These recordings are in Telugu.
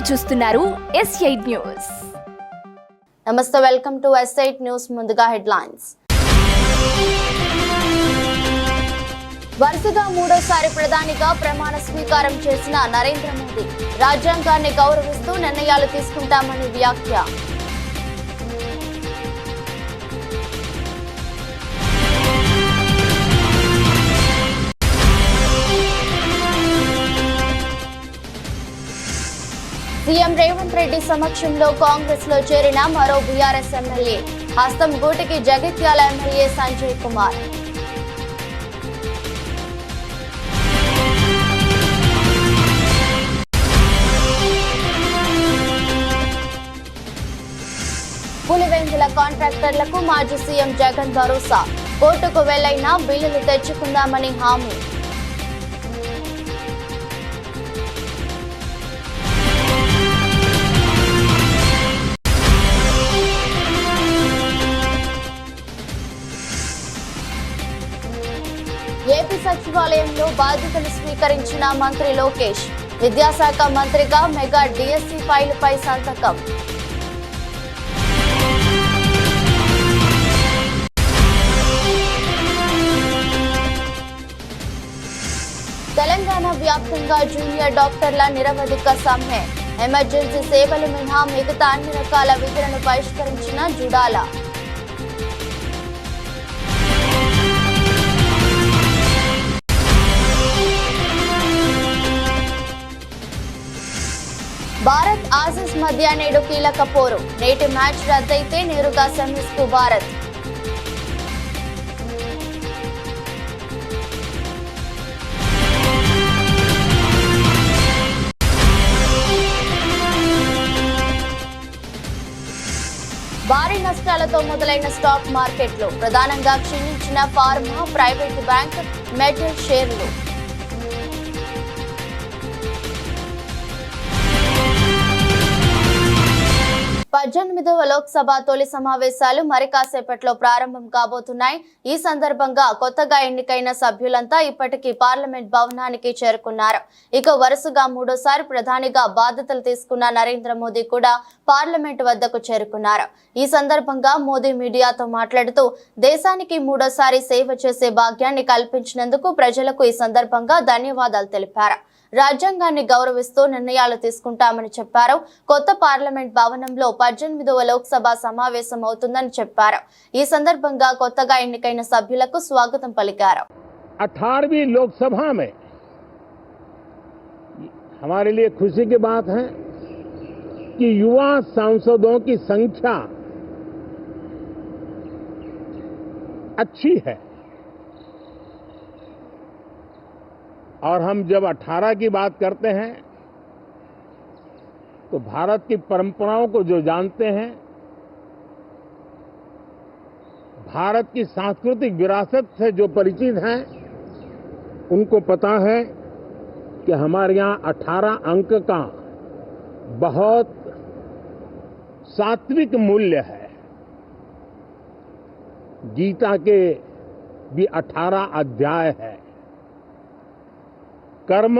చూస్తున్నారు S8 న్యూస్. నమస్తే, వెల్కమ్ టు S8 న్యూస్. ముందుగా హెడ్లైన్స్. వరుసగా మూడోసారి ప్రధానిగా ప్రమాణ స్వీకారం చేసిన నరేంద్ర మోదీ రాజ్యాంగాన్ని గౌరవిస్తూ నిర్ణయాలు తీసుకుంటామని వ్యాఖ్య. సీఎం రేవంత్ రెడ్డి సమక్షంలో కాంగ్రెస్ లో చేరిన మరో బీఆర్ఎస్ ఎమ్మెల్యే హస్తం గూటికి జగిత్యాల ఎమ్మెల్యే సంజయ్ కుమార్. పులివెందుల కాంట్రాక్టర్లకు మాజీ సీఎం జగన్ భరోసా, కోర్టుకు వెళ్లైనా బిల్లులు తెచ్చుకుందామని హామీ. ఏపీ సచివాలయంలో బాధ్యతలు స్వీకరించిన మంత్రి లోకేష్, విద్యాశాఖ మంత్రిగా మెగా డిఎస్సి ఫైలుపై సంతకం. తెలంగాణ వ్యాప్తంగా జూనియర్ డాక్టర్ల నిరవధిక సమ్మె, ఎమర్జెన్సీ సేవలు మినహా మిగతా అన్ని రకాల విధులను బహిష్కరించిన జుడాల. భారత్ ఆసీస్ మధ్య నేడు కీలక పోరు, నేటి మ్యాచ్ రద్దయితే నేరుగా సెమీస్ కు భారత్. భారీ నష్టాలతో మొదలైన స్టాక్ మార్కెట్లు, ప్రధానంగా క్షీణించిన ఫార్మా, ప్రైవేట్ బ్యాంక్, మెటల్ షేర్లు. పద్దెనిమిదవ లోక్సభ తొలి సమావేశాలు మరి కాసేపట్లో ప్రారంభం కాబోతున్నాయి. ఈ సందర్భంగా కొత్తగా ఎన్నికైన సభ్యులంతా ఇప్పటికీ పార్లమెంట్ భవనానికి చేరుకున్నారు. ఇక వరుసగా మూడోసారి ప్రధానిగా బాధ్యతలు తీసుకున్న నరేంద్ర మోదీ కూడా పార్లమెంట్ వద్దకు చేరుకున్నారు. ఈ సందర్భంగా మోదీ మీడియాతో మాట్లాడుతూ దేశానికి మూడోసారి సేవ చేసే భాగ్యాన్ని కల్పించినందుకు ప్రజలకు ఈ సందర్భంగా ధన్యవాదాలు తెలిపారు. రాజ్యాంగాన్ని గౌరవిస్తూ నిర్ణయాలు తీసుకుంటామని చెప్పారు. కొత్త పార్లమెంట్ భవనంలో 18వ లోక్సభ సమావేశం అవుతుందని చెప్పారు. ఈ సందర్భంగా కొత్తగా ఎన్నికైన సభ్యులకు స్వాగతం పలికారు. 18वीं लोकसभा में हमारे लिए खुशी की बात है कि युवा सांसदों की संख्या अच्छी है और हम जब 18 की बात करते हैं तो भारत की परंपराओं को जो जानते हैं, भारत की सांस्कृतिक विरासत से जो परिचित हैं, उनको पता है कि हमारे यहाँ 18 अंक का बहुत सात्विक मूल्य है. गीता के भी 18 अध्याय है. कर्म,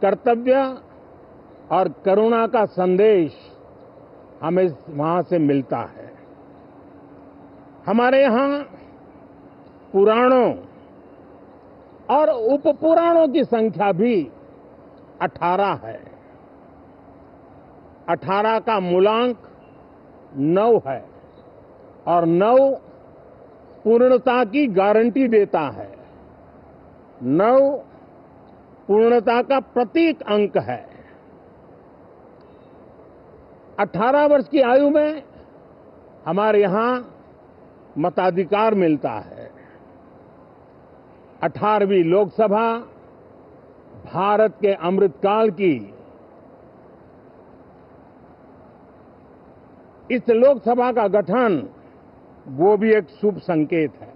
कर्तव्य और करुणा का संदेश हमें वहां से मिलता है. हमारे यहाँ पुराणों और उपपुराणों की संख्या भी 18 है. 18 का मूलांक 9 है और 9 पूर्णता की गारंटी देता है. 9 पूर्णता का प्रतीक अंक है. 18 वर्ष की आयु में हमारे यहाँ मताधिकार मिलता है. 18वीं लोकसभा भारत के अमृतकाल की इस लोकसभा का गठन वो भी एक शुभ संकेत है.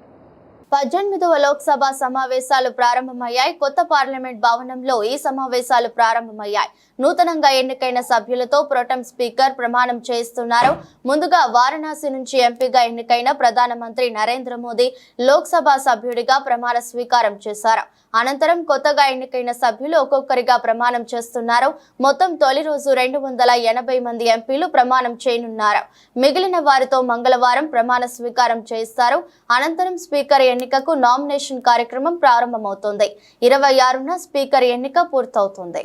18వ లోక్సభ సమావేశాలు ప్రారంభమయ్యాయి. కొత్త పార్లమెంట్ భవనంలో ఈ సమావేశాలు ప్రారంభమయ్యాయి. నూతనంగా ఎన్నికైన సభ్యులతో ప్రోటెం స్పీకర్ ప్రమాణం చేయిస్తున్నారు. ముందుగా వారణాసి నుంచి ఎంపీగా ఎన్నికైన ప్రధానమంత్రి నరేంద్ర మోదీ లోక్సభ సభ్యుడిగా ప్రమాణ స్వీకారం చేశారు. అనంతరం కొత్తగా ఎన్నికైన సభ్యులు ఒక్కొక్కరిగా ప్రమాణం చేస్తున్నారు. మొత్తం తొలి రోజు 280 మంది ఎంపీలు ప్రమాణం చేయనున్నారు. మిగిలిన వారితో మంగళవారం ప్రమాణ స్వీకారం చేయిస్తారు. అనంతరం స్పీకర్ ఎన్నికకు నామినేషన్ కార్యక్రమం ప్రారంభమవుతుంది. 26న స్పీకర్ ఎన్నిక పూర్తవుతుంది.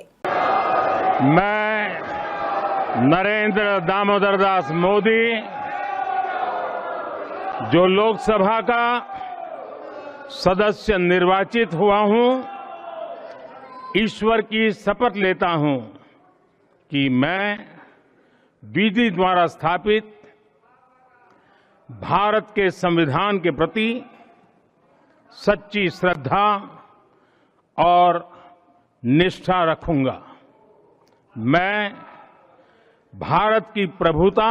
नरेंद्र दामोदर दास मोदी जो लोकसभा का सदस्य निर्वाचित हुआ हूं, ईश्वर की शपथ लेता हूं कि मैं विधि द्वारा स्थापित भारत के संविधान के प्रति सच्ची श्रद्धा और निष्ठा रखूंगा। मैं भारत की प्रभुता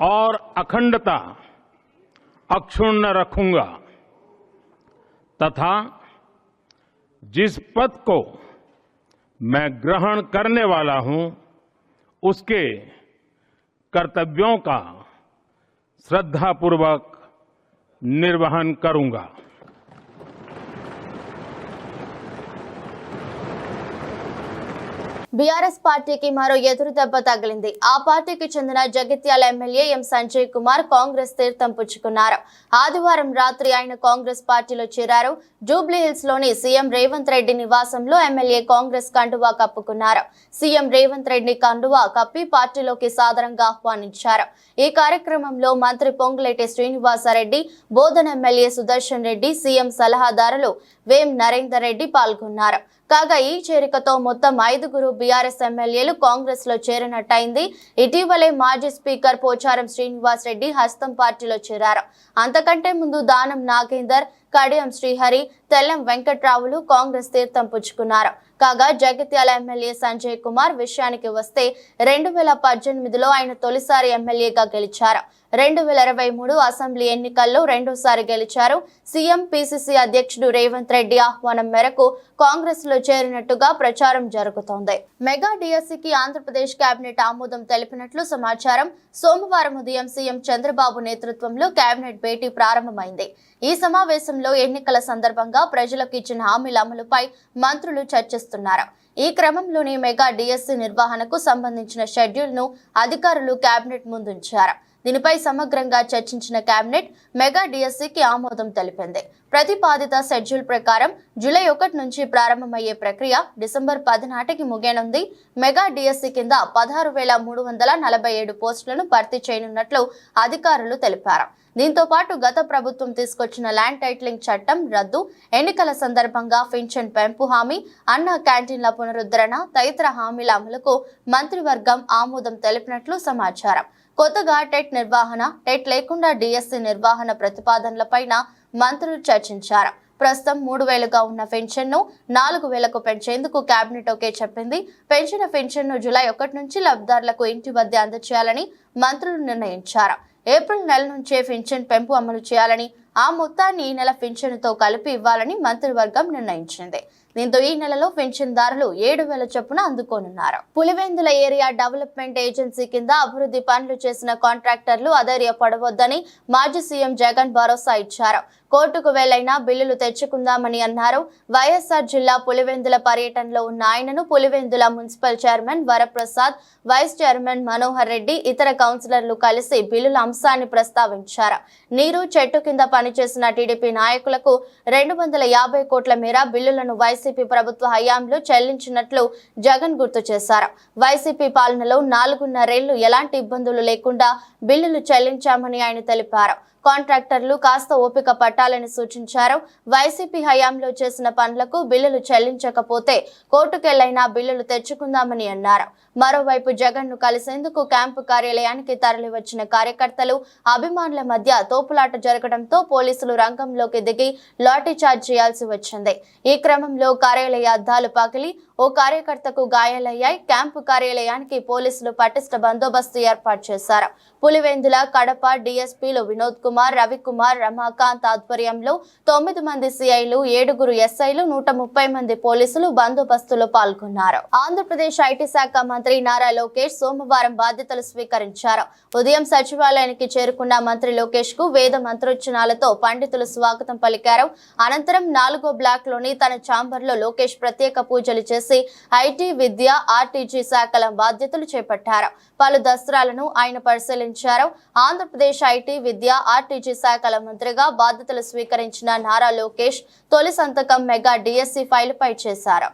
और अखंडता अक्षुण्ण रखूंगा तथा जिस पद को मैं ग्रहण करने वाला हूं उसके कर्तव्यों का श्रद्धापूर्वक निर्वहन करूंगा। బీఆర్ఎస్ పార్టీకి మరో ఎదురు దెబ్బ తగిలింది. ఆ పార్టీకి చెందిన జగిత్యాల ఎమ్మెల్యే ఎం సంజయ్ కుమార్ కాంగ్రెస్ తీర్థం పుచ్చుకున్నారు. ఆదివారం రాత్రి ఆయన కాంగ్రెస్ పార్టీలో చేరారు. జూబ్లీహిల్స్ లోని సీఎం రేవంత్ రెడ్డి నివాసంలో ఎమ్మెల్యే కాంగ్రెస్ కండువా కప్పుకున్నారు. సీఎం రేవంత్ రెడ్డి కండువా కప్పి పార్టీలోకి సాదరంగా ఆహ్వానించారు. ఈ కార్యక్రమంలో మంత్రి పొంగులేటి శ్రీనివాసరెడ్డి, బోధన ఎమ్మెల్యే సుదర్శన్ రెడ్డి, సీఎం సలహాదారులు వేం నరేందర్ రెడ్డి పాల్గొన్నారు. కాగా ఈ చేరికతో మొత్తం 5గురు బీఆర్ఎస్ ఎమ్మెల్యేలు కాంగ్రెస్ లో చేరినట్టయింది. ఇటీవలే మాజీ స్పీకర్ పోచారం శ్రీనివాస్ రెడ్డి హస్తం పార్టీలో చేరారు. అంతకంటే ముందు దానం నాగేందర్, కడియం శ్రీహరి, తెల్లం వెంకట్రావులు కాంగ్రెస్ తీర్థం పుచ్చుకున్నారు. కాగా జగిత్యాల ఎమ్మెల్యే సంజయ్ కుమార్ విషయానికి వస్తే 2018లో ఆయన తొలిసారి ఎమ్మెల్యేగా గెలిచారు. 2023 అసెంబ్లీ ఎన్నికల్లో రెండోసారి గెలిచారు. సీఎం పీసీసీ అధ్యక్షుడు రేవంత్ రెడ్డి ఆహ్వానం మేరకు కాంగ్రెస్ లో చేరినట్టుగా ప్రచారం జరుగుతోంది. మెగా డిఎస్సికి ఆంధ్రప్రదేశ్ కేబినెట్ ఆమోదం తెలిపినట్లు సమాచారం. సోమవారం ఉదయం సీఎం చంద్రబాబు నేతృత్వంలో కేబినెట్ భేటీ ప్రారంభమైంది. ఈ సమావేశంలో ఎన్నికల సందర్భంగా ప్రజలకు ఇచ్చిన హామీల అమలుపై మంత్రులు చర్చిస్తున్నారు. ఈ క్రమంలోనే మెగా డిఎస్సి నిర్వహణకు సంబంధించిన షెడ్యూల్ ను అధికారులు కేబినెట్ ముందుంచారు. దీనిపై సమగ్రంగా చర్చించిన కేబినెట్ మెగా డిఎస్సికి ఆమోదం తెలిపింది. ప్రతిపాదిత షెడ్యూల్ ప్రకారం జూలై 1 నుంచి ప్రారంభమయ్యే ప్రక్రియ డిసెంబర్ 10 నాటికి ముగియనుంది. మెగా డిఎస్సి కింద 16,347 పోస్టులను భర్తీ చేయనున్నట్లు అధికారులు తెలిపారు. దీంతో పాటు గత ప్రభుత్వం తీసుకొచ్చిన ల్యాండ్ టైటిలింగ్ చట్టం రద్దు, ఎన్నికల సందర్భంగా పింఛన్ పెంపు హామీ, అన్న క్యాంటీన్ల పునరుద్ధరణ తదితర హామీల అమలుకు మంత్రివర్గం ఆమోదం తెలిపినట్లు సమాచారం. కొత్తగా టెట్ నిర్వహణ, టెట్ లేకుండా డిఎస్సి నిర్వహణ ప్రతిపాదనలపైన మంత్రులు చర్చించారు. ప్రస్తుతం 3,000గా ఉన్న పెన్షన్ను 4,000కు పెంచేందుకు కేబినెట్ ఓకే చెప్పింది. పెంచిన పెన్షన్ను జూలై 1 నుంచి లబ్ధిదారులకు ఇంటి వద్ద అందజేయాలని మంత్రులు నిర్ణయించారు. ఏప్రిల్ నెల నుంచే పెన్షన్ పెంపు అమలు చేయాలని, ఆ మొత్తాన్ని ఈ నెల పెన్షన్తో కలిపి ఇవ్వాలని మంత్రివర్గం నిర్ణయించింది. దీంతో ఈ నెలలో పెన్షన్దారులు 7,000 చొప్పున అందుకోనున్నారు. పులివెందుల ఏరియా డెవలప్మెంట్ ఏజెన్సీ కింద అభివృద్ధి పనులు చేసిన కాంట్రాక్టర్లు అధైర్యపడవద్దని మాజీ సీఎం జగన్ భరోసా ఇచ్చారు. కోర్టుకు వెళ్లైనా బిల్లులు తెచ్చుకుందామని అన్నారు. వైఎస్ఆర్ జిల్లా పులివెందుల పర్యటనలో ఉన్న ఆయనను Pulivendula municipal chairman Varaprasad, vice chairman Manohar Reddy, ఇతర కౌన్సిలర్లు కలిసి బిల్లుల అంశాన్ని ప్రస్తావించారు. నీరు చెట్టు కింద పనిచేసిన టీడీపీ నాయకులకు 250 కోట్ల మేర బిల్లులను వైసీపీ ప్రభుత్వ హయాంలో చెల్లించినట్లు జగన్ గుర్తు చేశారు. వైసీపీ పాలనలో 4.5 ఎలాంటి ఇబ్బందులు లేకుండా బిల్లులు చెల్లించామని ఆయన తెలిపారు. కాంట్రాక్టర్లు కాస్త ఓపిక పట్టాలని సూచించారు. వైసీపీ హయాంలో చేసిన పనులకు బిల్లులు చెల్లించకపోతే కోర్టుకెళ్లైనా బిల్లులు తెచ్చుకుందామని అన్నారు. మరోవైపు జగన్ ను కలిసేందుకు క్యాంపు కార్యాలయానికి తరలివచ్చిన కార్యకర్తలు, అభిమానుల మధ్య తోపులాట జరగడంతో పోలీసులు రంగంలోకి దిగి లాఠీ చార్జ్ చేయాల్సి వచ్చింది. ఈ క్రమంలో కార్యాలయ అద్దాలు పగిలి ఓ కార్యకర్తకు గాయాలయ్యాయి. క్యాంపు కార్యాలయానికి పోలీసులు పటిష్ట బందోబస్తు ఏర్పాటు చేశారు. పులివెందుల, కడప డీఎస్పీలు వినోద్ కుమార్, రవికుమార్, రమాకాంత్ ఆధ్వర్యంలో 9 మంది సిఐలు, 7 ఎస్ఐలు, 130 మంది పోలీసులు బందోబస్తులో పాల్గొన్నారు. ఆంధ్రప్రదేశ్ ఐటీ శాఖ మంత్రి నారా లోకేష్ సోమవారం బాధ్యతలు స్వీకరించారు. ఉదయం సచివాలయానికి చేరుకున్న మంత్రి లోకేష్ కు వేద మంత్రోచ్చరణలతో పండితులు స్వాగతం పలికారు. అనంతరం 4వ బ్లాక్ లోని తన ఛాంబర్ లో లోకేష్ ప్రత్యేక పూజలు చేసి ఐటీ, విద్య, ఆర్టీజీ శాఖల బాధ్యతలు చేపట్టారు. పలు దస్త్రాలను ఆయన పరిశీలించారు. ఆంధ్రప్రదేశ్ ఐటీ, విద్య, ఆర్టీజీ శాఖల మంత్రిగా బాధ్యతలు స్వీకరించిన నారా లోకేష్ తొలి సంతకం మెగా డిఎస్సి ఫైల్ పై చేశారు.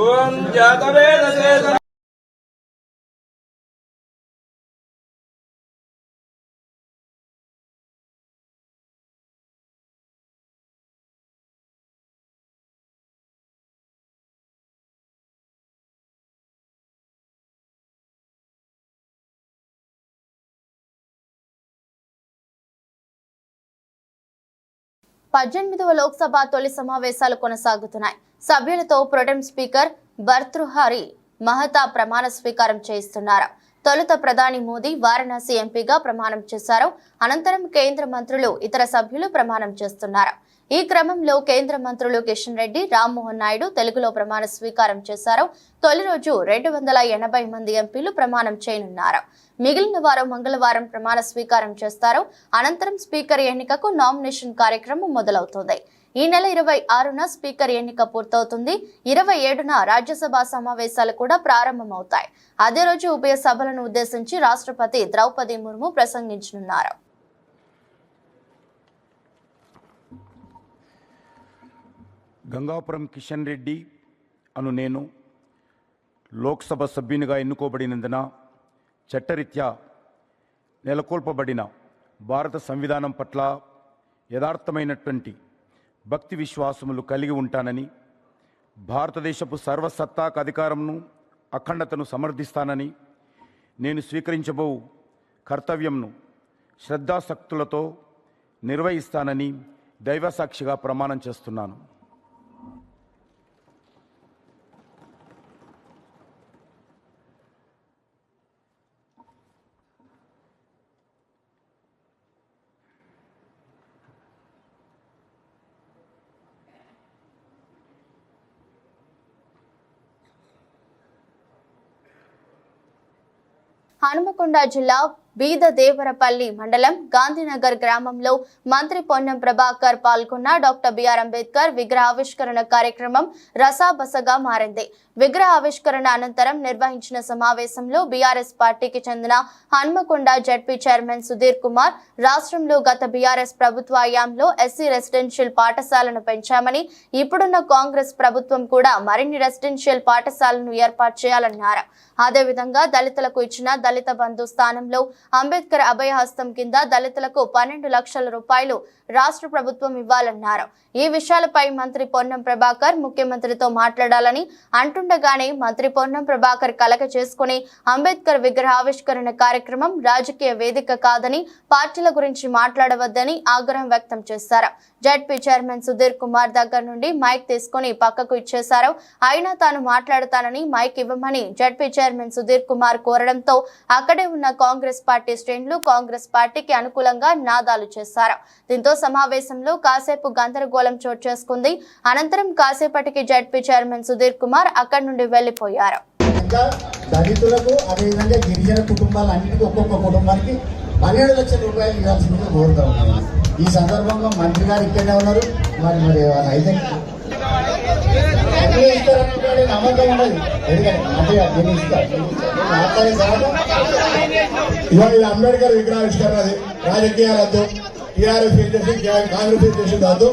ఓం జాతవేద పద్దెనిమిదవ లోక్సభ తొలి సమావేశాలు కొనసాగుతున్నాయి. సభ్యులతో ప్రొటెం స్పీకర్ భర్తృహరి మహతా ప్రమాణ స్వీకారం చేయిస్తున్నారు. తొలుత ప్రధాని మోదీ వారణాసి ఎంపీగా ప్రమాణం చేశారు. అనంతరం కేంద్ర మంత్రులు, ఇతర సభ్యులు ప్రమాణం చేస్తున్నారు. ఈ క్రమంలో కేంద్ర మంత్రులు కిషన్ రెడ్డి, రామ్మోహన్ నాయుడు తెలుగులో ప్రమాణ స్వీకారం చేశారు. తొలి రోజు 280 మంది ఎంపీలు ప్రమాణం చేయనున్నారు. మిగిలిన వారు మంగళవారం ప్రమాణ స్వీకారం చేస్తారు. అనంతరం స్పీకర్ ఎన్నికకు నామినేషన్ కార్యక్రమం మొదలవుతుంది. ఈ నెల 26న స్పీకర్ ఎన్నిక పూర్తవుతుంది. 27న రాజ్యసభ సమావేశాలు కూడా ప్రారంభమవుతాయి. అదే రోజు ఉభయ సభలను ఉద్దేశించి రాష్ట్రపతి ద్రౌపది ముర్ము ప్రసంగించనున్నారు. గంగాపురం కిషన్ రెడ్డి అను నేను లోక్సభ సభ్యునిగా ఎన్నుకోబడినందున చట్టరీత్యా నెలకొల్పబడిన భారత సంవిధానం పట్ల యథార్థమైనటువంటి భక్తి విశ్వాసములు కలిగి ఉంటానని, భారతదేశపు సర్వసత్తాక అధికారంను, అఖండతను సమర్థిస్తానని, నేను స్వీకరించబో కర్తవ్యంను శ్రద్ధాశక్తులతో నిర్వహిస్తానని దైవసాక్షిగా ప్రమాణం చేస్తున్నాను. హనుమకొండ జిల్లా బీదదేవరపల్లి మండలం గాంధీనగర్ గ్రామంలో మంత్రి పొన్నం ప్రభాకర్ పాల్గొన్న డాక్టర్ బిఆర్ అంబేద్కర్ విగ్రహావిష్కరణ కార్యక్రమం రసాబసగా మారింది. విగ్రహావిష్కరణ అనంతరం నిర్వహించిన సమావేశంలో బీఆర్ఎస్ పార్టీకి చెందిన హనుమకొండ జడ్పీ చైర్మన్ సుధీర్ కుమార్ రాష్ట్రంలో గత బీఆర్ఎస్ ప్రభుత్వ హయాంలో ఎస్సీ రెసిడెన్షియల్ పాఠశాలను పెంచామని, ఇప్పుడున్న కాంగ్రెస్ ప్రభుత్వం కూడా మరిన్ని రెసిడెన్షియల్ పాఠశాలను ఏర్పాటు చేయాలన్నారు. అదేవిధంగా దళితులకు ఇచ్చిన దళిత బంధు స్థానంలో అంబేద్కర్ అభయహస్తం కింద దళితులకు 12 లక్షల రూపాయలు రాష్ట్ర ప్రభుత్వం ఇవ్వాలన్నారు. ఈ విషయాలపై మంత్రి పొన్నం ప్రభాకర్ ముఖ్యమంత్రితో మాట్లాడాలని అంటుండగానే మంత్రి పొన్నం ప్రభాకర్ కలక చేసుకుని అంబేద్కర్ విగ్రహావిష్కరణ కార్యక్రమం రాజకీయ వేదిక కాదని, పార్టీల గురించి మాట్లాడవద్దని ఆగ్రహం వ్యక్తం చేశారు. జడ్పీ చైర్మన్ సుధీర్ కుమార్ దగ్గర నుండి మైక్ తీసుకుని పక్కకు ఇచ్చేశారు. అయినా తాను మాట్లాడతానని మైక్ ఇవ్వమని జడ్పీ చైర్మన్ సుధీర్ కుమార్ కోరడంతో అక్కడే ఉన్న కాంగ్రెస్ పార్టీ శ్రేణులు కాంగ్రెస్ పార్టీకి అనుకూలంగా నినాదాలు చేశారు. దీంతో సమావేశంలో కాసేపు గందరగోళం చోటు చేసుకుంది. అనంతరం కాసేపటికి జడ్పీ చైర్మన్ సుధీర్ కుమార్ అక్కడి నుండి వెళ్లిపోయారు. దళితులకు అదేవిధంగా గిరిజన కుటుంబాలన్నిటికీ ఒక్కొక్క కుటుంబానికి 12 లక్షల రూపాయలు ఇవ్వాల్సిందిగా కోరుతా ఉన్నాను. ఈ సందర్భంగా మంత్రి గారు ఇక్కడనే ఉన్నారు. మరి వాళ్ళు అయితే నమ్మకం ఉండదు. ఇవాళ ఇది అంబేద్కర్ విగ్రహావిష్కరణ, రాజకీయాలతో టీఆర్ఎస్ చేసి కాంగ్రెస్ చేసి దాంతో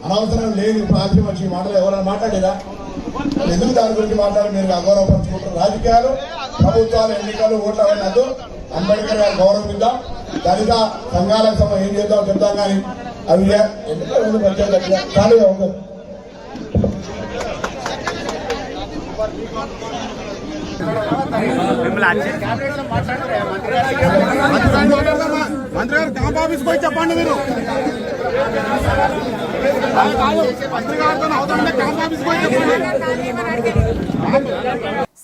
అనవసరం లేని ప్రాంతీయ మనిషి మాటలు ఎవరైనా మాట్లాడేదా? ఎందుకు దాని గురించి మాట్లాడి మీరు అగౌరవపరుచుకుంటారు? రాజకీయాలు, ప్రభుత్వాలు, ఎన్నికలు, ఓట్ల అయినట్టు అంబేద్కర్ గారు గౌరవిద్దాం. దళిత సంఘాలకు ఏం చేద్దాం చెప్తాం. కానీ అవి ఎన్నికలు చాలు మంత్రి గారు క్యాంప్ ఆఫీస్కి పోయి చెప్పండి మీరు. మంత్రి గారితో అవుతుంటే క్యాంప్ ఆఫీస్కి పోయి చెప్పండి.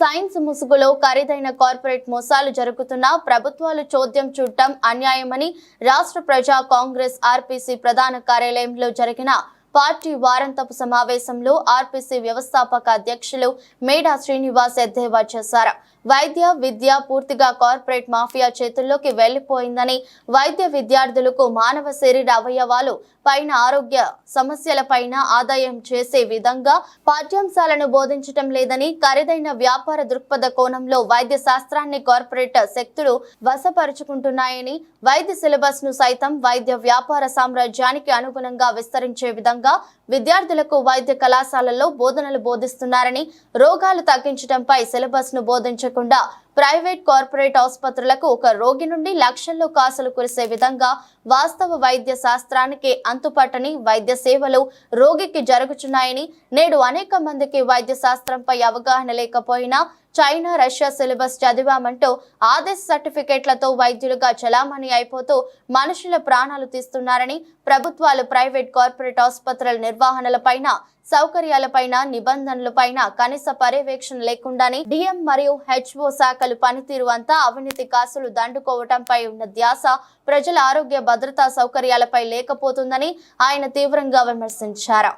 సైన్స్ ముసుగులో ఖరీదైన కార్పొరేట్ మోసాలు జరుగుతున్నా ప్రభుత్వాలు చోద్యం చూడటం అన్యాయమని రాష్ట్ర ప్రజా కాంగ్రెస్ ఆర్పీసీ ప్రధాన కార్యాలయంలో జరిగిన పార్టీ వారాంతపు సమావేశంలో ఆర్పీసీ వ్యవస్థాపక అధ్యక్షులు మేడా శ్రీనివాస్ ఎద్దేవా చేశారు. వైద్య విద్య పూర్తిగా కార్పొరేట్ మాఫియా చేతుల్లోకి వెళ్లిపోయిందని, వైద్య విద్యార్థులకు మానవ శరీర అవయవాలు పైన ఆరోగ్య సమస్యలపైన ఆదాయం చేసే విధంగా పాఠ్యాంశాలను బోధించటం లేదని, ఖరీదైన వ్యాపార దృక్పథ కోణంలో వైద్య శాస్త్రాన్ని కార్పొరేట్ శక్తులు వశపరుచుకుంటున్నాయని, వైద్య సిలబస్ ను సైతం వైద్య వ్యాపార సామ్రాజ్యానికి అనుగుణంగా విస్తరించే విధంగా విద్యార్థులకు వైద్య కళాశాలల్లో బోధనలు బోధిస్తున్నారని, రోగాలు తగ్గించడంపై సిలబస్ ను బోధించకుండా ప్రైవేట్ కార్పొరేట్ ఆసుపత్రులకు ఒక రోగి నుండి లక్షల్లో కాసులు కురిసే విధంగా వాస్తవ వైద్య శాస్త్రానికి అంతుపట్టని వైద్య సేవలు రోగికి జరుగుతున్నాయని, నేడు అనేక మందికి వైద్య శాస్త్రంపై అవగాహన లేకపోయినా చైనా రష్యా సిలబస్ చదివామంటూ ఆదేశ సర్టిఫికెట్లతో వైద్యులుగా చలామణి అయిపోతూ మనుషుల ప్రాణాలు తీస్తున్నారని, ప్రభుత్వాలు ప్రైవేట్ కార్పొరేట్ ఆసుపత్రుల నిర్వహణలపైన సౌకర్యాలపైన నిబంధనలపైన కనీస పర్యవేక్షణ లేకుండానే డిఎం మరియు హెచ్ఓ శాఖలు పనితీరు అంతా అవినీతి కాసులు దండుకోవటంపై ఉన్న ధ్యాస ప్రజల ఆరోగ్య భద్రతా సౌకర్యాలపై లేకపోతుందని ఆయన తీవ్రంగా విమర్శించారు.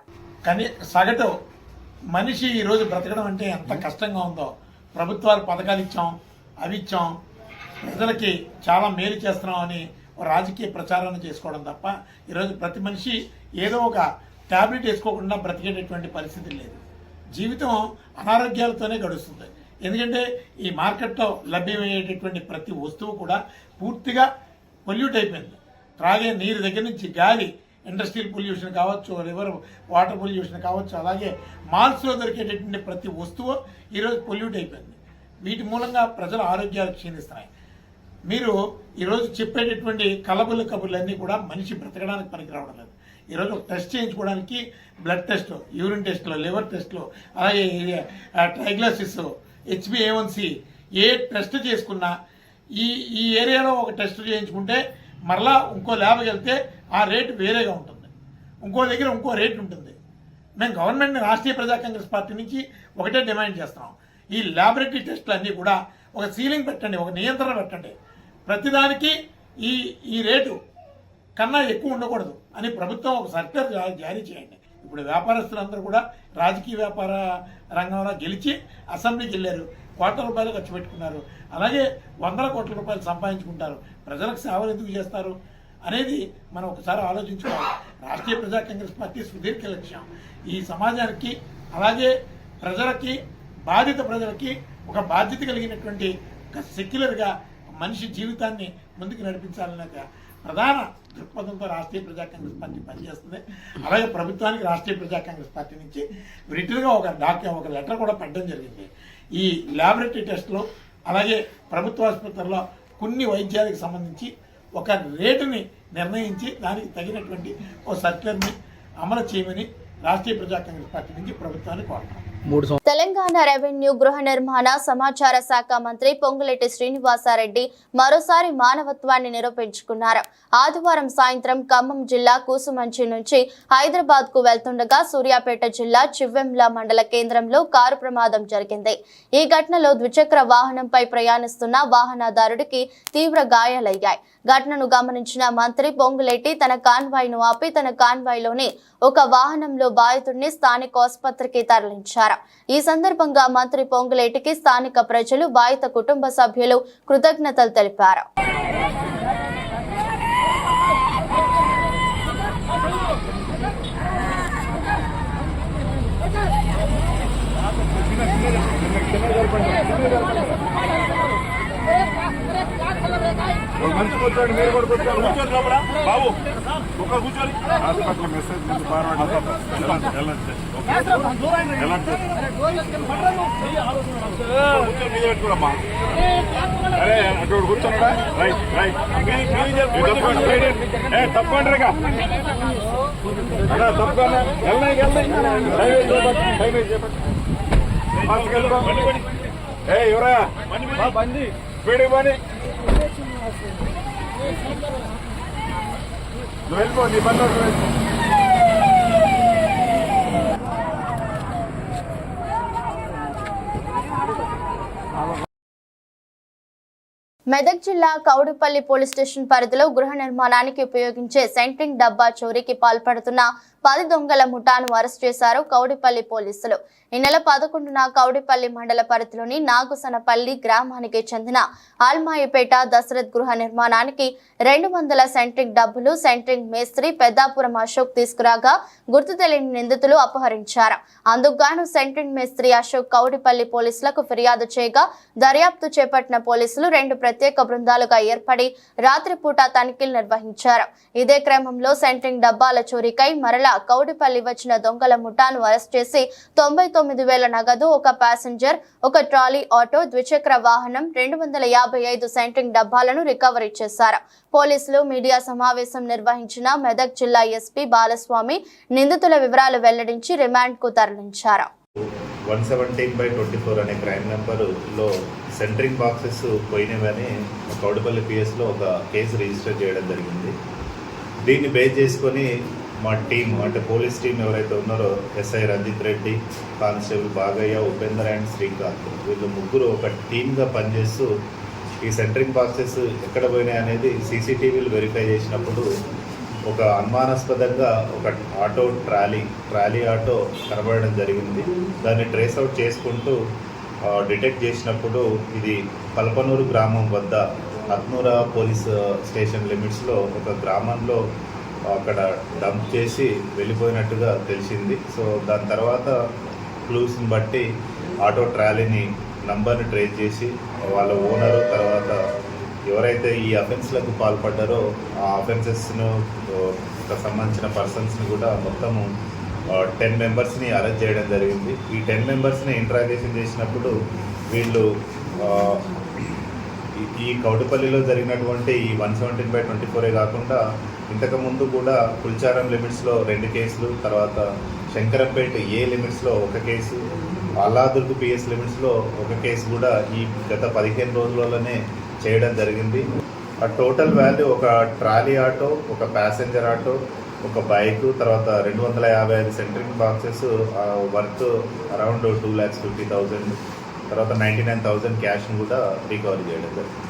కానీ సగటు మనిషి ఈరోజు బ్రతకడం అంటే ఎంత కష్టంగా ఉందో, ప్రభుత్వాలు పథకాలు ఇచ్చాం, అవి ఇచ్చాం, ప్రజలకి చాలా మేలు చేస్తున్నాం అని రాజకీయ ప్రచారాన్ని చేసుకోవడం తప్ప ఈరోజు ప్రతి మనిషి ఏదో ఒక ట్యాబ్లెట్ వేసుకోకుండా బ్రతికేటటువంటి పరిస్థితి లేదు. జీవితం అనారోగ్యాలతోనే గడుస్తుంది. ఎందుకంటే ఈ మార్కెట్లో లభ్యమయ్యేటటువంటి ప్రతి వస్తువు కూడా పూర్తిగా పొల్యూట్ అయిపోయింది. త్రాగే నీరు దగ్గర నుంచి గాలి, ఇండస్ట్రియల్ పొల్యూషన్ కావచ్చు, రివర్ వాటర్ పొల్యూషన్ కావచ్చు, అలాగే మాల్స్లో దొరికేటటువంటి ప్రతి వస్తువు ఈరోజు పొల్యూట్ అయిపోయింది. వీటి మూలంగా ప్రజల ఆరోగ్యాలు క్షీణిస్తున్నాయి. మీరు ఈరోజు చెప్పేటటువంటి కబుర్లన్నీ కూడా మనిషి బ్రతకడానికి పనికి రావడం లేదు. ఈరోజు టెస్ట్ చేయించుకోవడానికి బ్లడ్ టెస్ట్, యూరిన్ టెస్ట్లో, లివర్ టెస్ట్లో, అలాగే ట్రైగ్లాసిస్, HbA1c ఏ టెస్ట్ చేసుకున్నా ఈ ఏరియాలో ఒక టెస్ట్ చేయించుకుంటే మరలా ఇంకో ల్యాబ్కి వెళ్తే ఆ రేటు వేరేగా ఉంటుంది, ఇంకో దగ్గర ఇంకో రేటు ఉంటుంది. మేము గవర్నమెంట్ని రాష్ట్రీయ ప్రజా కాంగ్రెస్ పార్టీ నుంచి ఒకటే డిమాండ్ చేస్తున్నాం, ఈ ల్యాబొరేటరీ టెస్టులు అన్నీ కూడా ఒక సీలింగ్ పెట్టండి, ఒక నియంత్రణ పెట్టండి. ప్రతిదానికి ఈ రేటు కన్నా ఎక్కువ ఉండకూడదు అని ప్రభుత్వం ఒక సర్క్యులర్ జారీ చేయండి. ఇప్పుడు వ్యాపారస్తులందరూ కూడా రాజకీయ వ్యాపార రంగంలో గెలిచి అసెంబ్లీకి వెళ్ళారు, కోట్ల రూపాయలు ఖర్చు పెట్టుకున్నారు, అలాగే వందల కోట్ల రూపాయలు సంపాదించుకుంటారు. ప్రజలకు సేవలు ఎందుకు చేస్తారు అనేది మనం ఒకసారి ఆలోచించుకోవాలి. రాష్ట్రీయ ప్రజా కాంగ్రెస్ పార్టీ సుదీర్ఘ లక్ష్యం ఈ సమాజానికి, అలాగే ప్రజలకి, బాధిత ప్రజలకి ఒక బాధ్యత కలిగినటువంటి ఒక సెక్యులర్గా మనిషి జీవితాన్ని ముందుకు నడిపించాలనే ప్రధాన దృక్పథంతో రాష్ట్రీయ ప్రజా కాంగ్రెస్ పార్టీ పనిచేస్తుంది. అలాగే ప్రభుత్వానికి రాష్ట్రీయ ప్రజా కాంగ్రెస్ పార్టీ నుంచి రిటర్న్గా ఒక లెటర్ కూడా పెట్టడం జరిగింది. ఈ ల్యాబొరేటరీ టెస్టులు, అలాగే ప్రభుత్వ ఆసుపత్రుల్లో కొన్ని వైద్యాలకు సంబంధించి ఒక రేటుని నిర్ణయించి దానికి తగినటువంటి ఒక సర్క్యులర్ని అమలు చేయమని రాష్ట్రీయ ప్రజా కాంగ్రెస్ పార్టీ నుంచి ప్రభుత్వాన్ని కోరుతాం. తెలంగాణ రెవెన్యూ, గృహ నిర్మాణ, సమాచార శాఖ మంత్రి పొంగులేటి శ్రీనివాసారెడ్డి మరోసారి మానవత్వాన్ని నిరూపించుకున్నారు. ఆదివారం సాయంత్రం ఖమ్మం జిల్లా కూసుమంచి నుంచి హైదరాబాద్ కు వెళ్తుండగా సూర్యాపేట జిల్లా చివ్వెంల మండల కేంద్రంలో కారు ప్రమాదం జరిగింది. ఈ ఘటనలో ద్విచక్ర వాహనంపై ప్రయాణిస్తున్న వాహనదారుడికి తీవ్ర గాయాలయ్యాయి. ఘటనను గమనించిన మంత్రి పొంగులేటి తన కాన్వాయ్ను ఆపి తన కాన్వాయ్లోని ఒక వాహనంలో బాధితుడిని స్థానిక ఆసుపత్రికి తరలించారు. ఈ సందర్భంగా మంత్రి పొంగులేటికి స్థానిక ప్రజలు, బాధిత కుటుంబ సభ్యులు కృతజ్ఞతలు తెలిపారు. మంచి కూర్చోండి, మీరు కూడా కూర్చోండి. కూర్చోండి లోపల బాబు, ఒక కూర్చోండి. హాస్పిటల్ మెసేజ్ నుంచి ఫార్వర్డ్ పెట్టుకోమ్మా. అరే అటు కూర్చోండా. రైట్ రైట్ తప్పండి రేగా తప్పకుండా చెప్పండి. ఎవరా బండి వేడి పని నువ్వు వెళ్ళిపో నీ పని వెళ్ళిపో. మెదక్ జిల్లా కౌడిపల్లి పోలీస్ స్టేషన్ పరిధిలో గృహ నిర్మాణానికి ఉపయోగించే సెంట్రింగ్ డబ్బా చోరీకి పాల్పడుతున్న 10 దొంగల ముఠాను అరెస్ట్ చేశారు కౌడిపల్లి పోలీసులు. ఈ నెల 11న కౌడిపల్లి మండల పరిధిలోని నాగుసనపల్లి గ్రామానికి చెందిన ఆల్మాయిపేట దశరథ్ గృహ నిర్మాణానికి 200 సెంట్రింగ్ డబ్బులు సెంట్రింగ్ మేస్త్రి పెద్దాపురం అశోక్ తీసుకురాగా గుర్తు తెలియని నిందితులు అపహరించారు. అందుకుగాను సెంట్రింగ్ మేస్త్రి అశోక్ కౌడిపల్లి పోలీసులకు ఫిర్యాదు చేయగా దర్యాప్తు చేపట్టిన పోలీసులు 2 ప్రత్యేక బృందాలుగా ఏర్పడి రాత్రిపూట తనిఖీలు నిర్వహించారు. ఇదే క్రమంలో సెంట్రింగ్ డబ్బాల చోరీకై మరలా కౌడిపల్లి వచ్చిన దొంగల ముఠాను అరెస్ట్ చేసి 99,000 నగదు, ఒక ప్యాసింజర్, ఒక ట్రాలీ ఆటో, ద్విచక్ర వాహనం, 255 సెంట్రింగ్ డబ్బాలను రికవరీ చేశారు. పోలీసులు మీడియా సమావేశం నిర్వహించిన మెదక్ జిల్లా ఎస్పీ బాలస్వామి నిందితుల వివరాలు వెల్లడించి రిమాండ్ కు తరలించారు. 117/24 అనే క్రైమ్ నెంబర్లో సెంట్రింగ్ బాక్సెస్ పోయినవని కౌడిపల్లి పిఎస్లో ఒక కేసు రిజిస్టర్ చేయడం జరిగింది. దీన్ని బేస్ చేసుకొని మా టీం అంటే పోలీస్ టీం ఎవరైతే ఉన్నారో SI Ranjith Reddy, constable Bagayya, Upender and Srikanth, వీళ్ళు ముగ్గురు ఒక టీమ్గా పనిచేస్తూ ఈ సెంట్రింగ్ బాక్సెస్ ఎక్కడ పోయినాయి అనేది సీసీటీవీలు వెరిఫై చేసినప్పుడు ఒక అనుమానాస్పదంగా ఒక ఆటో ట్రాలీ ఆటో కనబడడం జరిగింది. దాన్ని ట్రేస్ అవుట్ చేసుకుంటూ డిటెక్ట్ చేసినప్పుడు ఇది పల్పనూరు గ్రామం వద్ద హత్నూర పోలీస్ స్టేషన్ లిమిట్స్లో ఒక గ్రామంలో అక్కడ డంప్ చేసి వెళ్ళిపోయినట్టుగా తెలిసింది. సో దాని తర్వాత క్లూస్ని బట్టి ఆటో ట్రాలీని నంబర్ని ట్రేస్ చేసి వాళ్ళ ఓనరు తర్వాత ఎవరైతే ఈ అఫెన్స్లకు పాల్పడ్డారో ఆ అఫెన్సెస్ను సంబంధించిన పర్సన్స్ని కూడా మొత్తము 10 మెంబర్స్ని అరెస్ట్ చేయడం జరిగింది. ఈ 10 మెంబర్స్ని ఇంట్రాగేషన్ చేసినప్పుడు వీళ్ళు ఈ కౌడిపల్లిలో జరిగినటువంటి ఈ 117/24 కాకుండా ఇంతకుముందు కూడా కుల్చారం లిమిట్స్లో 2 కేసులు, తర్వాత శంకరంపేట ఏ లిమిట్స్లో 1 కేసు, అల్లాదుర్గ్ పిఎస్ లిమిట్స్లో 1 కేసు కూడా ఈ గత 15 రోజులలోనే చేయడం జరిగింది. ఆ టోటల్ వాల్యూ ఒక ట్రాలీ ఆటో, ఒక ప్యాసింజర్ ఆటో, ఒక బైక్, తర్వాత 255 సెంట్రింగ్ బాక్సెస్ వర్త్ అరౌండ్ 2,50,000, తర్వాత 99,000 క్యాష్ను కూడా రికవరీ చేయడం జరిగింది.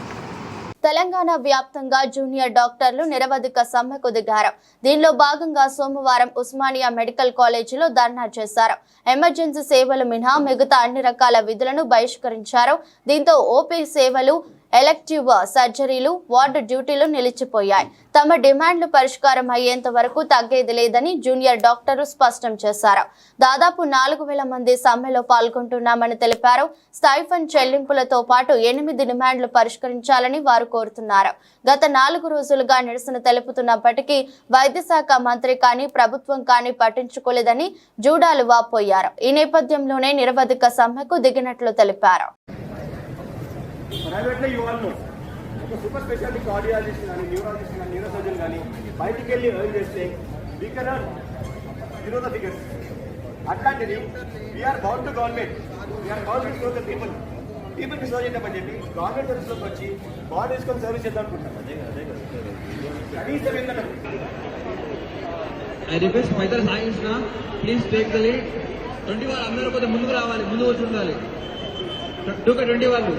తెలంగాణ వ్యాప్తంగా జూనియర్ డాక్టర్లు నిరవధిక సమ్మెకు దిగారు. దీనిలో భాగంగా సోమవారం ఉస్మానియా మెడికల్ కాలేజీలో ధర్నా చేశారు. ఎమర్జెన్సీ సేవలు మినహా మిగతా అన్ని రకాల విధులను బహిష్కరించారు. దీంతో ఓపీ సేవలు, ఎలెక్టివ్ సర్జరీలు, వార్డు డ్యూటీలు నిలిచిపోయాయి. తమ డిమాండ్లు పరిష్కారం అయ్యేంత వరకు తగ్గేది లేదని జూనియర్ డాక్టర్లు స్పష్టం చేశారు. దాదాపు 4,000 మంది సమ్మెలో పాల్గొంటున్నామని తెలిపారు. స్టైఫండ్ చెల్లింపులతో పాటు 8 డిమాండ్లు పరిష్కరించాలని వారు కోరుతున్నారు. గత 4 రోజులుగా నిరసన తెలుపుతున్నప్పటికీ వైద్య శాఖ మంత్రి కానీ ప్రభుత్వం కానీ పట్టించుకోలేదని జూడాలు వాపోయారు. ఈ నేపథ్యంలోనే నిరవధిక సమ్మెకు దిగినట్లు తెలిపారు. ప్రైవేట్లో ఇవ్వాలి ఒక సూపర్ స్పెషాలిటీ కార్డియాలజిస్ట్ కానీ న్యూరాలజిస్ట్ కానీ న్యూరోసర్జన్ కానీ బయటికి వెళ్ళి ఎర్న్ చేస్తే we can earn zero the figures. అట్లాంటిది we are bound to government, we are bound to the పీపుల్కి సర్వ్ చేద్దామని చెప్పి గవర్నమెంట్ సర్వీస్లోకి వచ్చి బాడీ తీసుకొని సర్వీస్ చేద్దాం అనుకుంటాం. కనీసం ఏంటంటే ఐ రిక్వెస్ట్ మైత్ర సాగించిన ప్లీజ్ టేక్ ద లీడ్. 20 వాళ్ళు అందరూ కొంచెం ముందుకు రావాలి, ముందు వచ్చి ఉండాలి. 20 వాళ్ళు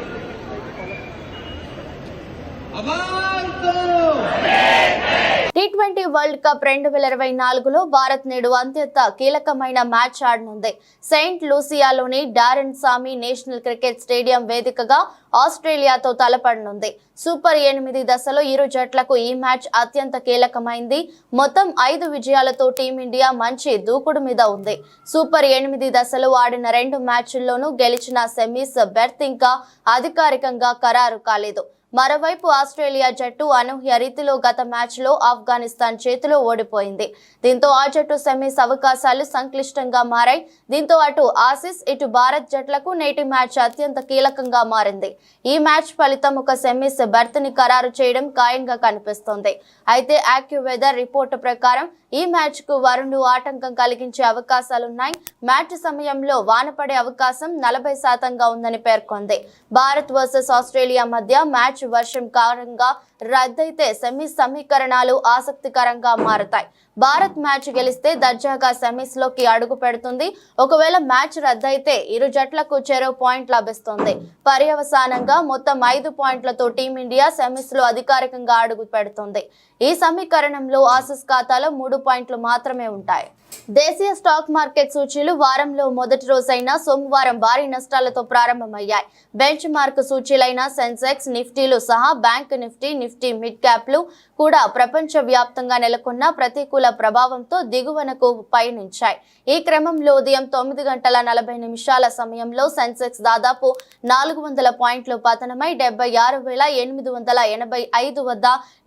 T20 వరల్డ్ కప్ 2024లో భారత్ నేడు అత్యంత కీలకమైన మ్యాచ్ ఆడనుంది. సెయింట్ లూసియాలోని డారెన్ సామి నేషనల్ క్రికెట్ స్టేడియం వేదికగా ఆస్ట్రేలియాతో తలపడనుంది. సూపర్ 8 దశలో ఇరు జట్లకు ఈ మ్యాచ్ అత్యంత కీలకమైంది. మొత్తం 5 విజయాలతో టీమిండియా మంచి దూకుడు మీద ఉంది. సూపర్ 8 దశలో ఆడిన 2 మ్యాచ్ల్లోనూ గెలిచిన సెమీస్ బెర్త్ ఇంకా అధికారికంగా ఖరారు కాలేదు. మరోవైపు ఆస్ట్రేలియా జట్టు అనూహ్య రీతిలో గత మ్యాచ్లో ఆఫ్ఘనిస్తాన్ చేతిలో ఓడిపోయింది. దీంతో ఆ జట్టు సెమీస్ అవకాశాలు సంక్లిష్టంగా మారాయి. దీంతో అటు ఆసీస్ ఇటు భారత్ జట్లకు నేటి మ్యాచ్ అత్యంత కీలకంగా మారింది. ఈ మ్యాచ్ ఫలితం ఒక సెమీస్ బెర్త్ ని ఖరారు చేయడం ఖాయంగా కనిపిస్తోంది. అయితే యాక్యువెదర్ రిపోర్టు ప్రకారం ఈ మ్యాచ్ కు వరుణుడు ఆటంకం కలిగించే అవకాశాలున్నాయి. మ్యాచ్ సమయంలో వాన పడే అవకాశం 40% ఉందని పేర్కొంది. భారత్ వర్సెస్ ఆస్ట్రేలియా మధ్య మ్యాచ్ వర్షం కారణంగా రద్దయితే సెమీస్ సమీకరణాలు ఆసక్తికరంగా మారతాయి. భారత్ మ్యాచ్ గెలిస్తే దర్జాగా సెమీస్ లోకి అడుగు పెడుతుంది. ఒకవేళ మ్యాచ్ రద్దయితే ఇరు జట్లకు చెరో పాయింట్ లభిస్తుంది. పర్యవసానంగా మొత్తం 5 పాయింట్లతో టీమిండియా సెమీస్ లో అధికారికంగా అడుగు పెడుతుంది. ఈ సమీకరణంలో ఆసీస్ ఖాతాలో 3 పాయింట్లు మాత్రమే ఉంటాయి. దేశీయ స్టాక్ మార్కెట్ సూచీలు వారంలో మొదటి రోజైన సోమవారం భారీ నష్టాలతో ప్రారంభమయ్యాయి. బెంచ్ మార్క్ సూచీలైన సెన్సెక్స్, నిఫ్టీలు సహా బ్యాంక్ నిఫ్టీ మిడ్ క్యాప్లు కూడా ప్రపంచ వ్యాప్తంగా నెలకొన్న ప్రతికూల ప్రభావంతో దిగువనకు పయనించాయి. ఈ క్రమంలో ఉదయం 9:40 సమయంలో సెన్సెక్స్ దాదాపు 400 పాయింట్లు పతనమై 76,885 వద్ద,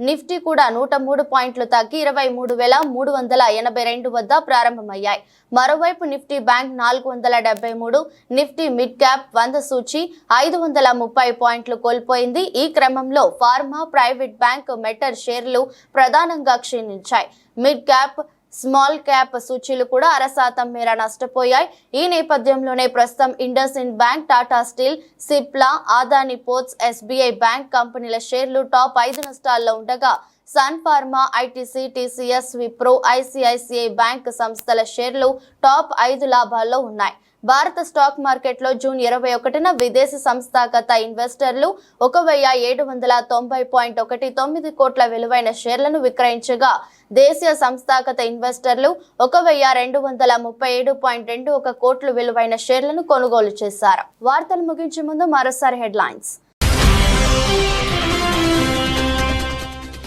నిఫ్టీ కూడా 103 పాయింట్లు తగ్గి 23,382 వద్ద ప్రారంభమయ్యాయి. మరోవైపు Nifty bank 473, Nifty mid cap 100 సూచీ 530 పాయింట్లు కోల్పోయింది. ఈ క్రమంలో ఫార్మా, ప్రైవేట్ బ్యాంక్, మెటర్ షేర్లు ప్రధానంగా క్షీణించాయి. మిడ్ క్యాప్, స్మాల్ క్యాప్ సూచీలు కూడా 0.5% మేర నష్టపోయాయి. ఈ నేపథ్యంలోనే ప్రస్తుతం IndusInd bank, Tata steel, Cipla, Adani ports, SBI bank కంపెనీల షేర్లు టాప్ 5 నష్టాల్లో ఉండగా Sun Pharma, ITC, TCS, Wipro, ICICI bank సంస్థల షేర్లు టాప్ 5 లాభాల్లో ఉన్నాయి. భారత స్టాక్ మార్కెట్లో జూన్ 21న విదేశీ సంస్థాగత ఇన్వెస్టర్లు 1,790.19 కోట్ల విలువైన షేర్లను విక్రయించగా, దేశీయ సంస్థాగత ఇన్వెస్టర్లు 1,237.21 కోట్ల విలువైన షేర్లను కొనుగోలు చేశారు. వార్తలు ముగించే ముందు మరోసారి హెడ్లైన్స్.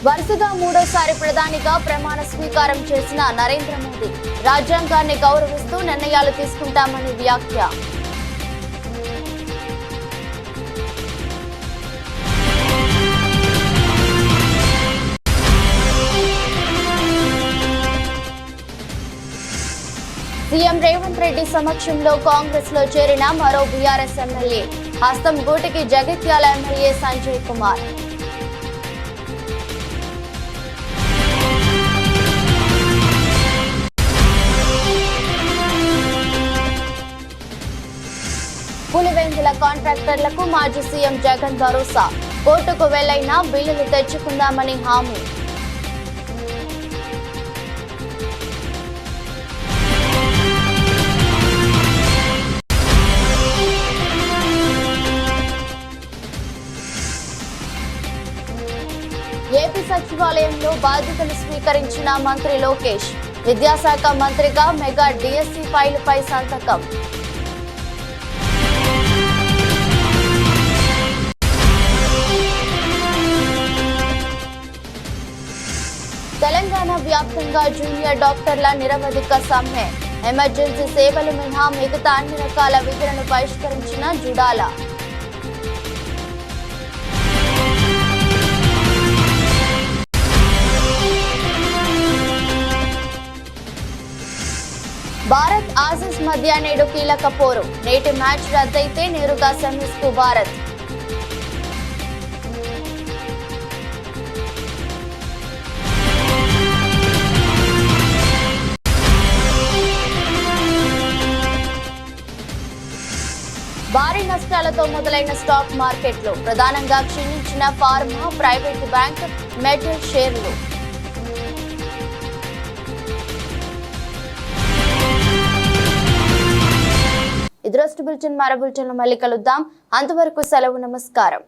వరుసగా 3వ ప్రధానిగా ప్రమాణ స్వీకారం చేసిన నరేంద్ర మోదీ రాజ్యాంగాన్ని గౌరవిస్తూ నిర్ణయాలు తీసుకుంటామని వ్యాఖ్య. సీఎం రేవంత్ రెడ్డి సమక్షంలో కాంగ్రెస్ లో చేరిన మరో బీఆర్ఎస్ ఎమ్మెల్యే, హస్తం గూటికి జగిత్యాల ఎమ్మెల్యే సంజయ్ కుమార్. పులివెందుల కాంట్రాక్టర్లకు మాజీ సీఎం జగన్ భరోసా, కోర్టుకు వెళ్లైనా బిల్లులు తెచ్చుకుందామని హామీ. ఏపీ సచివాలయంలో బాధ్యతలు స్వీకరించిన మంత్రి లోకేష్, విద్యాశాఖ మంత్రిగా మెగా డిఎస్సి ఫైలుపై సంతకం. తెలంగాణ వ్యాప్తంగా జూనియర్ డాక్టర్ల నిరవధిక సమ్మె, ఎమర్జెన్సీ సేవలు మినహా మిగతా అన్ని రకాల విధులను బహిష్కరించిన జుడాల. భారత్ ఆసీస్ మధ్య నేడు కీలక పోరు, నేటి మ్యాచ్ రద్దయితే నేరుగా సెమీస్ కు భారత్. భారీ నష్టాలతో మొదలైన స్టాక్ మార్కెట్లు, ప్రధానంగా క్షీణించిన ఫార్మా, ప్రైవేట్ బ్యాంక్, మెటల్ షేర్లు. ఇది రోజు బులెటిన్. మరో బులెటిన్లో మళ్ళీ కలుద్దాం. అంతవరకు సెలవు. నమస్కారం.